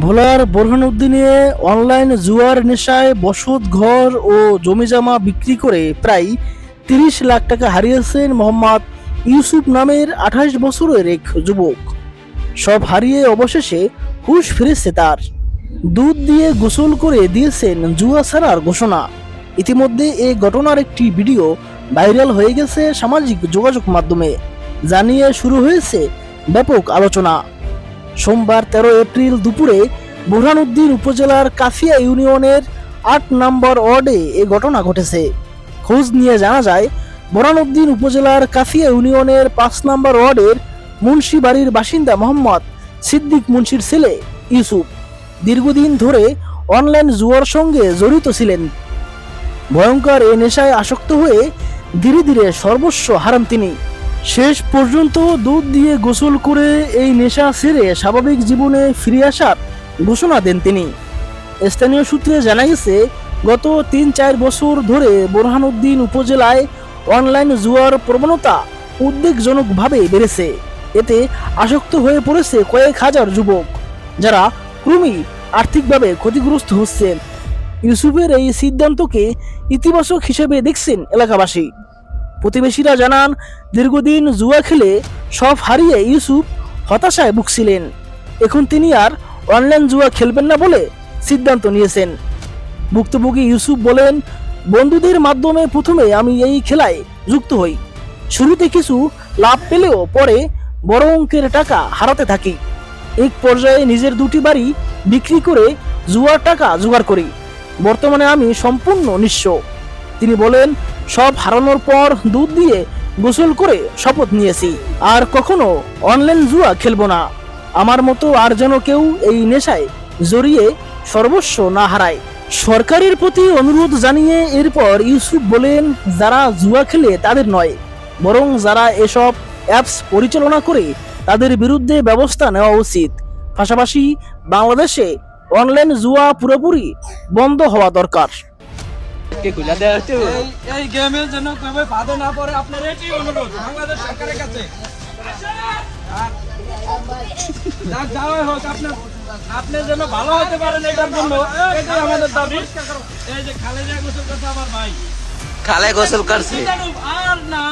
ভোলার বোরহানউদ্দিনে অনলাইন জুয়ার নেশায় বসত ঘর ও জমিজমা বিক্রি করে প্রায় ৩০ লাখ টাকা হারিয়েছেন মোহাম্মদ ইউসুফ নামের ২৮ বছরের এক যুবক। সব হারিয়ে অবশেষে হুঁশ ফিরেছে তার। দুধ দিয়ে গোসল করে দিয়েছেন জুয়া ছাড়ার ঘোষণা। ইতিমধ্যে এই ঘটনার একটি ভিডিও ভাইরাল হয়ে গেছে সামাজিক যোগাযোগ মাধ্যমে, জানিয়ে শুরু হয়েছে ব্যাপক আলোচনা। সোমবার ১৩ এপ্রিল দুপুরে বোরহানউদ্দিন উপজেলার কাফিয়া ইউনিয়নের ৮ নম্বর ওয়ার্ডে এ ঘটনা ঘটেছে। খোঁজ নিয়ে জানা যায়, বোরহানউদ্দিন উপজেলার কাফিয়া ইউনিয়নের ৫ নম্বর ওয়ার্ডের মুন্সি বাড়ির বাসিন্দা মোহাম্মদ সিদ্দিক মুন্সির ছেলে ইউসুফ দীর্ঘদিন ধরে অনলাইন জুয়ার সঙ্গে জড়িত ছিলেন। ভয়ঙ্কর এ নেশায় আসক্ত হয়ে ধীরে ধীরে সর্বস্ব হারান তিনি। শেষ পর্যন্ত দুধ দিয়ে গোসল করে এই নেশা ছেড়ে স্বাভাবিক জীবনে ফিরে আসার ঘোষণা দেন তিনি। স্থানীয় সূত্রে জানা গেছে, গত ৩-৪ বছর ধরে বোরহানউদ্দিন উপজেলায় অনলাইন জুয়ার প্রবণতা উদ্বেগজনকভাবে বেড়েছে। এতে আসক্ত হয়ে পড়েছে কয়েক হাজার যুবক, যারা ক্রমেই আর্থিকভাবে ক্ষতিগ্রস্ত হচ্ছেন। ইউসুফের এই সিদ্ধান্তকে ইতিবাচক হিসেবে দেখছেন এলাকাবাসী। প্রতিবেশীরা জানান, দীর্ঘদিন জুয়া খেলে সব হারিয়ে ইউসুফ হতাশায় ভুগছিলেন। এখন তিনি আর অনলাইন জুয়া খেলবেন না বলে সিদ্ধান্ত নিয়েছেন। ভুক্তভোগী ইউসুফ বলেন, বন্ধুদের মাধ্যমে প্রথমে আমি এই খেলায় যুক্ত হই। শুরুতে কিছু লাভ পেলেও পরে বড় অঙ্কের টাকা হারাতে থাকি। এক পর্যায়ে নিজের দুটি বাড়ি বিক্রি করে জুয়ার টাকা জোগাড় করি। বর্তমানে আমি সম্পূর্ণ নিঃস্ব। তিনি বলেন, সব হারানোর পর দুধ দিয়ে গোসল করে শপথ নিয়েছি, আর কখনো অনলাইন জুয়া খেলবো না। আমার মতো আর যেন কেউ এই নেশায় জড়িয়ে সর্বস্ব না হারায়। সরকারের প্রতি অনুরোধ জানিয়ে এরপর ইউসুফ বলেন, যারা জুয়া খেলে তাদের নয়, বরং যারা এসব অ্যাপস পরিচালনা করে তাদের বিরুদ্ধে ব্যবস্থা নেওয়া উচিত। পাশাপাশি বাংলাদেশে অনলাইন জুয়া পুরোপুরি বন্ধ হওয়া দরকার। এই গেমের জন্য কেউ বাধা না পড়ে আপনার এটাই অনুরোধ বাংলাদেশ সরকারের কাছে। যাওয়াই হোক, আপনি যেন ভালো হতে পারেন, এটার জন্য এটাই আমাদের দাবি। এই যে খালেদা গোসল করছে আমার ভাই, খালে গোসল করছে আর না।